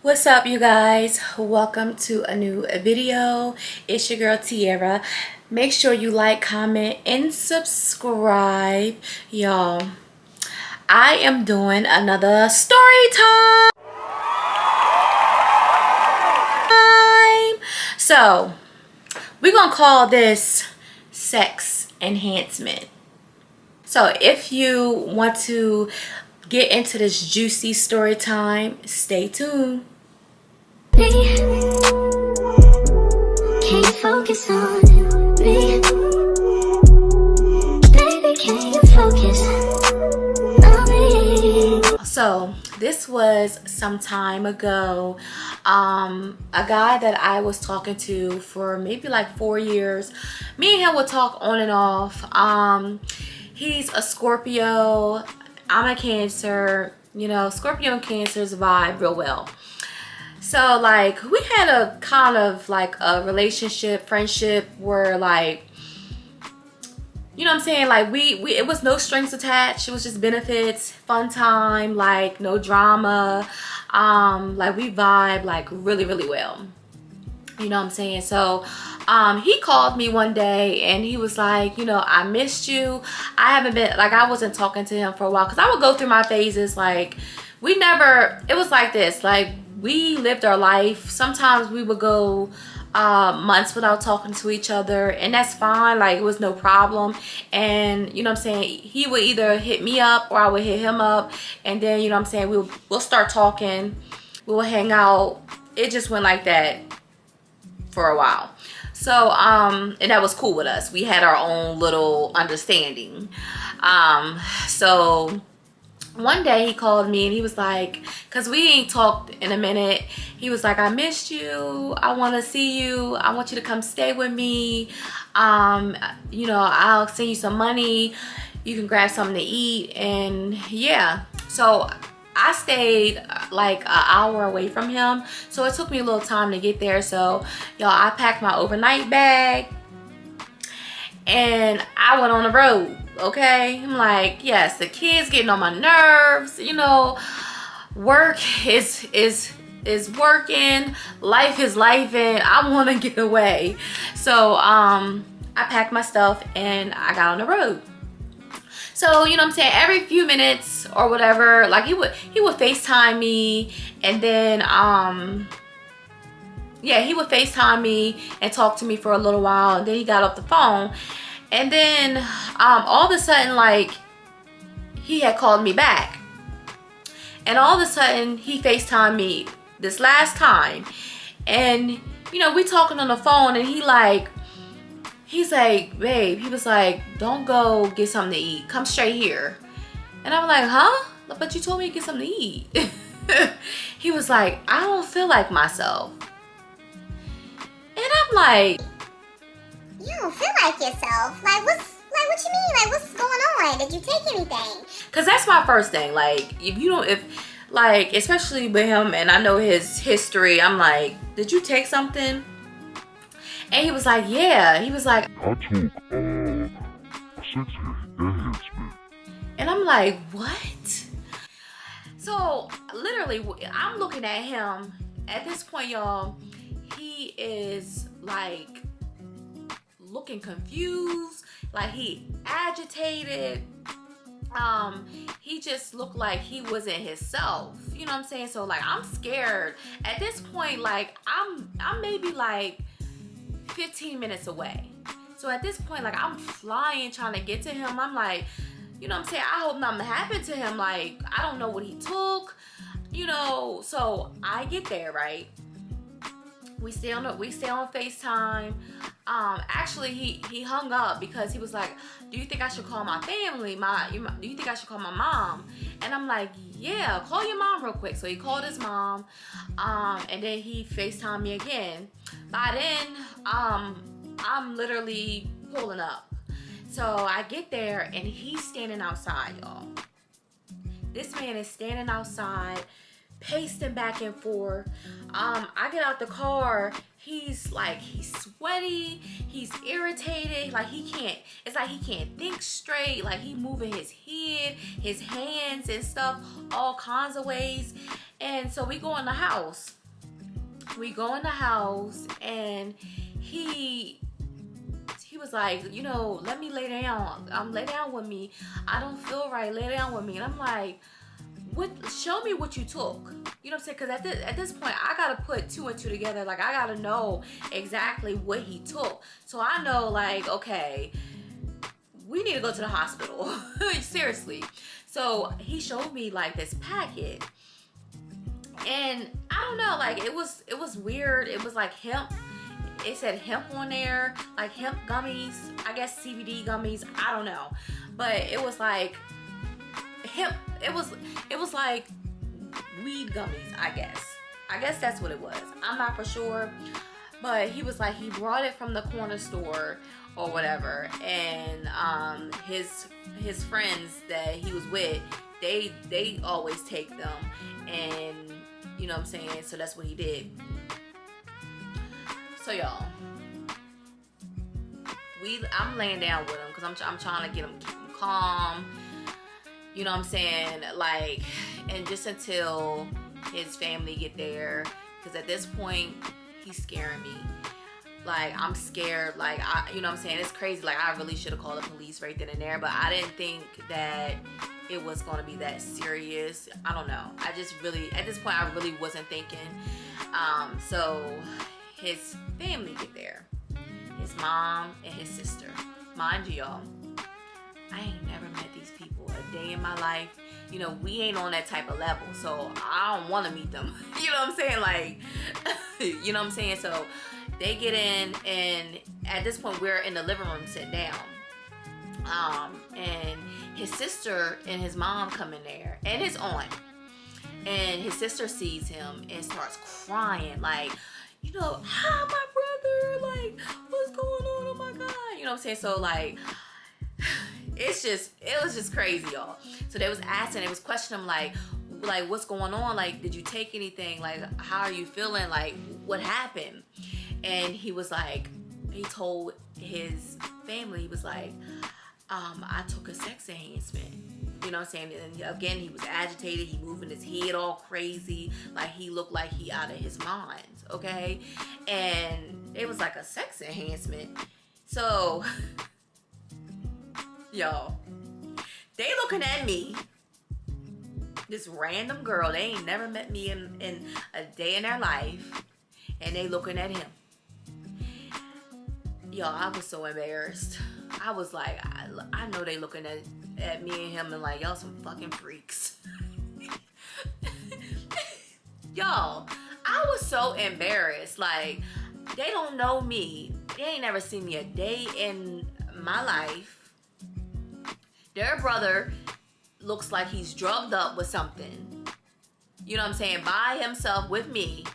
What's up, you guys? Welcome to a new video. It's your girl Tiara. Make sure you like, comment, and subscribe, y'all. I am doing another story time. So we're gonna call this sex enhancement. So if you want to get into this juicy story time, stay tuned. Can you focus on me? Baby, can you focus on me? So this was some time ago. A guy that I was talking to for maybe like 4 years. Me and him would talk on and off. He's a Scorpio. I'm a Cancer. You know, Scorpio and Cancers vibe real well. So like we had a kind of like a relationship, friendship where like, you know what I'm saying, like we it was no strings attached. It was just benefits, fun time, like no drama. Like we vibe like really well. You know what I'm saying? So he called me one day and he was like, you know, I missed you. I haven't been, like, I wasn't talking to him for a while because I would go through my phases. Like we never, it was like this, like we lived our life. Sometimes we would go months without talking to each other, and that's fine. Like it was no problem. And you know what I'm saying, he would either hit me up or I would hit him up, and then you know what I'm saying, we'll start talking, we'll hang out. It just went like that for a while. So and that was cool with us. We had our own little understanding. So one day he called me and he was like, because we ain't talked in a minute, he was like, I missed you, I want to see you, I want you to come stay with me. You know, I'll send you some money, you can grab something to eat. And yeah, so I stayed like an hour away from him, so it took me a little time to get there. So y'all, I packed my overnight bag and I went on the road. Okay, I'm like, yes, the kids getting on my nerves, you know, work is working, life is life, and I want to get away. So I packed my stuff and I got on the road. So you know what I'm saying, every few minutes or whatever, like he would FaceTime me, and then yeah, he would FaceTime me and talk to me for a little while, and then he got off the phone. And then all of a sudden, like, he had called me back. And all of a sudden, he FaceTimed me this last time. And, you know, we talking on the phone, and he's like, babe, he was like, don't go get something to eat. Come straight here. And I'm like, huh? But you told me to get something to eat. He was like, I don't feel like myself. And I'm like, you don't feel like yourself? Like what you mean? Like what's going on? Did you take anything? Cause that's my first thing. Like if like, especially with him, and I know his history, I'm like, did you take something? And he was like, yeah. He was like, I took sex enhancement. and I'm like, what? So literally, I'm looking at him at this point, y'all. He is like looking confused, like he agitated. He just looked like he wasn't himself. You know what I'm saying? So like, I'm scared at this point. Like I'm maybe like 15 minutes away. So at this point, like I'm flying trying to get to him. I'm like, you know what I'm saying, I hope nothing happened to him. Like I don't know what he took, you know. So I get there, right? We stay on FaceTime. Actually, he hung up because he was like, do you think I should call my family? Do you think I should call my mom? And I'm like, yeah, call your mom real quick. So he called his mom, and then he FaceTimed me again. By then, I'm literally pulling up. So I get there and he's standing outside, y'all. This man is standing outside, pacing back and forth. I get out the car. He's sweaty, he's irritated, like it's like he can't think straight, like he moving his head, his hands and stuff, all kinds of ways. And so we go in the house. And he was like, you know, let me lay down. Lay down with me. I don't feel right. Lay down with me. And I'm like, what? Show me what you took. You know what I'm saying? Because at this point, I gotta put 2 and 2 together. Like, I gotta know exactly what he took. So I know, like, okay, we need to go to the hospital. Seriously. So he showed me like this packet, and I don't know, like it was weird. It was like hemp. It said hemp on there, like hemp gummies. I guess CBD gummies. I don't know, but it was like hemp. It was like weed gummies. I guess that's what it was. I'm not for sure, but he was like, he brought it from the corner store or whatever, and his friends that he was with, they always take them, and you know what I'm saying, so that's what he did. So y'all, I'm laying down with him because I'm trying to keep him calm, you know what I'm saying, like, and just until his family get there, because at this point he's scaring me. Like, I'm scared. Like, you know what I'm saying? It's crazy. Like, I really should have called the police right then and there, but I didn't think that it was going to be that serious. I don't know. I just really, at this point, I really wasn't thinking. So his family get there. His mom and his sister. Mind you, y'all, I ain't never met these people a day in my life. You know, we ain't on that type of level, so I don't want to meet them. You know what I'm saying? Like, you know what I'm saying? So they get in, and at this point, we're in the living room sitting down. And his sister and his mom come in there, and his aunt. And his sister sees him and starts crying, like, you know, hi, my brother, like, what's going on? Oh my God. You know what I'm saying? So, like, it was just crazy, y'all. So they was asking, they was questioning him, like, what's going on? Like, did you take anything? Like, how are you feeling? Like, what happened? And he was like, he told his family, he was like, I took a sex enhancement. You know what I'm saying? And again, he was agitated. He moving his head all crazy. Like, he looked like he out of his mind, okay? And it was like a sex enhancement. So, y'all, they looking at me, this random girl. They ain't never met me in a day in their life. And they looking at him. Y'all, I was so embarrassed. I was like, I know they looking at me and him and like, y'all some fucking freaks. Y'all, I was so embarrassed. Like, they don't know me. They ain't never seen me a day in my life. Their brother looks like he's drugged up with something. You know what I'm saying? By himself with me.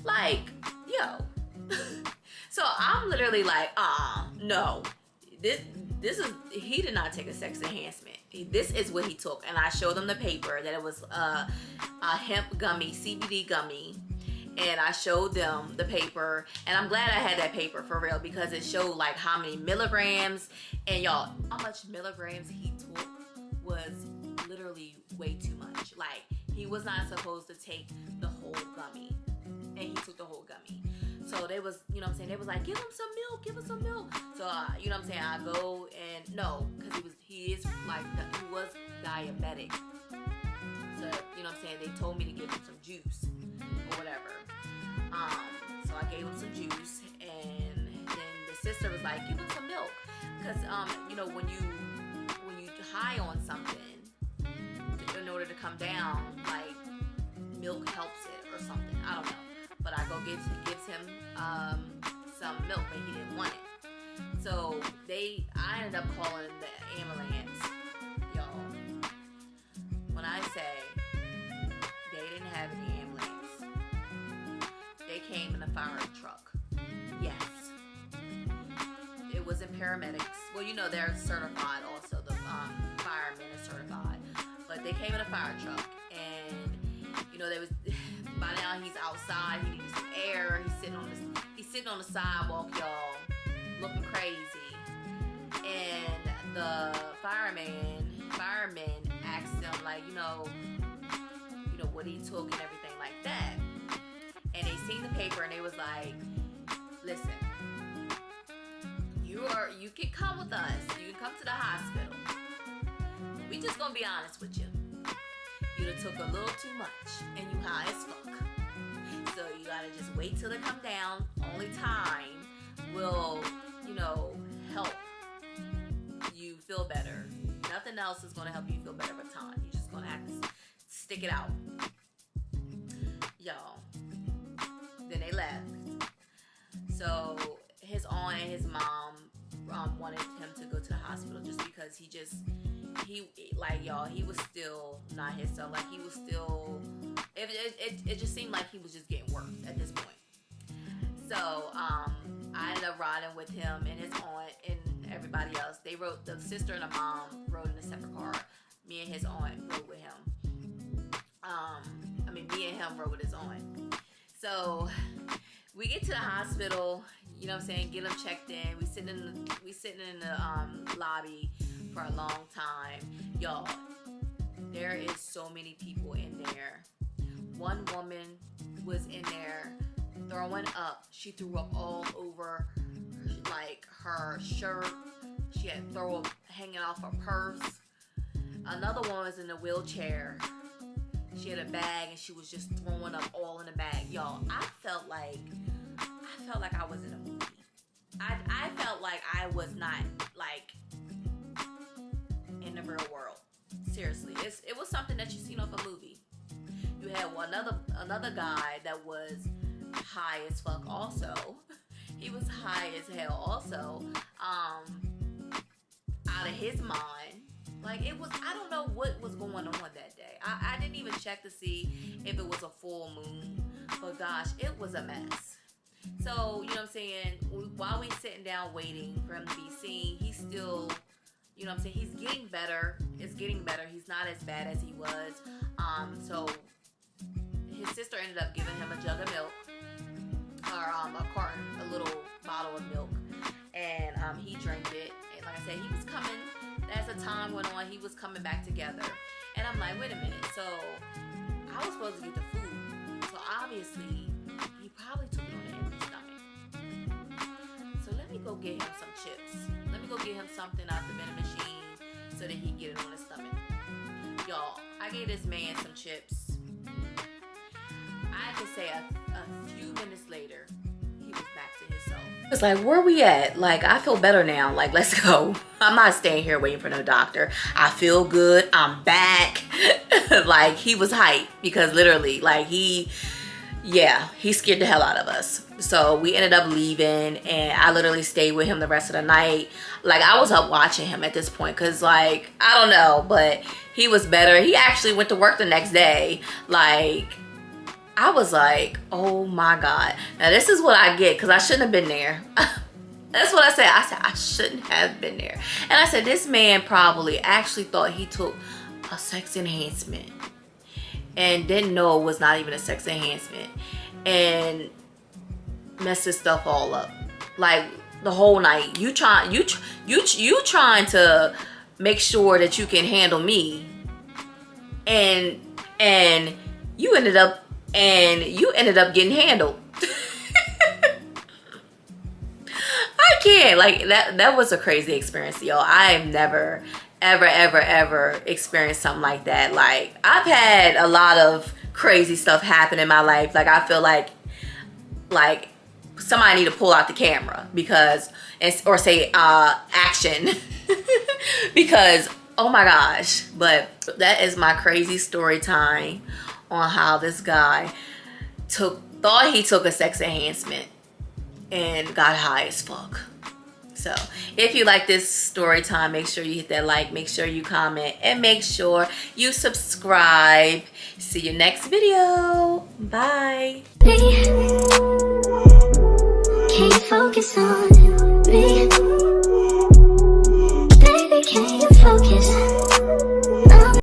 Like, yo. So I'm literally like, no. This is, he did not take a sex enhancement. This is what he took. And I showed them the paper that it was a hemp gummy, CBD gummy. And I showed them the paper. And I'm glad I had that paper for real, because it showed like how many milligrams. And y'all, how much milligrams he took was literally way too much. Like, he was not supposed to take the whole gummy. And he took the whole gummy. So they was, you know what I'm saying, they was like, give him some milk, give him some milk. So, you know what I'm saying, I go and, no, because he was diabetic. So, you know what I'm saying, they told me to give him some juice or whatever. So I gave him some juice, and then the sister was like, give him some milk. Because, you know, when you high on something, in order to come down, like, milk helps it or something. I don't know. But I go gives him some milk, but he didn't want it. So I ended up calling the ambulance, y'all. When I say they didn't have any ambulance, they came in a fire truck. Yes, it wasn't paramedics. Well, you know, they're certified also. The firemen are certified, but they came in a fire truck, and you know, there was. By now he's outside. He needs some air. He's sitting on the sidewalk, y'all, looking crazy. And the firemen asked him, like, you know, what he took and everything like that. And they seen the paper and they was like, listen, you can come with us. You can come to the hospital. We just gonna be honest with you. You done took a little too much and you high as fuck. So you gotta just wait till it come down. Only time will, help you feel better. Nothing else is gonna help you feel better but time. You're just gonna have to stick it out. Y'all. Then they left. So his aunt and his mom wanted him to go to the hospital just because he was still not himself. Like he was still, it just seemed like he was just getting worse at this point. So I ended up riding with him and his aunt and everybody else. They rode, the sister and the mom rode in a separate car. Me and his aunt rode with him. Me and him rode with his aunt. So we get to the hospital, you know what I'm saying, get him checked in. We sitting in the lobby for a long time. Y'all, there is so many people in there. One woman was in there throwing up. She threw up all over like her shirt. She had throw up hanging off her purse. Another one was in a wheelchair. She had a bag and she was just throwing up all in the bag. Y'all, I felt like I was in a movie. I felt like I was not like in the real world. Seriously, it was something that you seen off a movie. You had another guy that was high as fuck also. He was high as hell also. Out of his mind. Like it was, I don't know what was going on that day. I didn't even check to see if it was a full moon. But gosh, it was a mess. So, you know what I'm saying? While we sitting down waiting for him to be seen, he's still, you know what I'm saying? He's getting better. It's getting better. He's not as bad as he was. So his sister ended up giving him a jug of milk. Or a carton, a little bottle of milk. And he drank it. And like I said, he was coming. As the time went on, he was coming back together. And I'm like, wait a minute. So I was supposed to get the food. So obviously, he probably took it on an empty stomach. So let me go get him some chips. Let me go get him something out the vending machine so that he can get it on his stomach. Y'all, I gave this man some chips. I can say a few minutes later, he was back to himself. It's like, where we at? Like, I feel better now. Like, let's go. I'm not staying here waiting for no doctor. I feel good. I'm back. Like, he was hyped because literally, like, he scared the hell out of us. So we ended up leaving and I literally stayed with him the rest of the night. Like, I was up watching him at this point because, like, I don't know, but he was better. He actually went to work the next day. Like, I was like, oh my God. Now this is what I get because I shouldn't have been there. That's what I said. I said, I shouldn't have been there. And I said, this man probably actually thought he took a sex enhancement and didn't know it was not even a sex enhancement and messed his stuff all up. Like the whole night. You trying to make sure that you can handle me. And you ended up getting handled. I can't. Like that was a crazy experience, y'all. I've never ever experienced something like that. Like I've had a lot of crazy stuff happen in my life. Like I feel like somebody need to pull out the camera or say action because oh my gosh. But that is my crazy story time on how this guy thought he took a sex enhancement and got high as fuck. So if you like this story time, make sure you hit that like, make sure you comment, and make sure you subscribe. See you next video. Bye. Can you focus on me?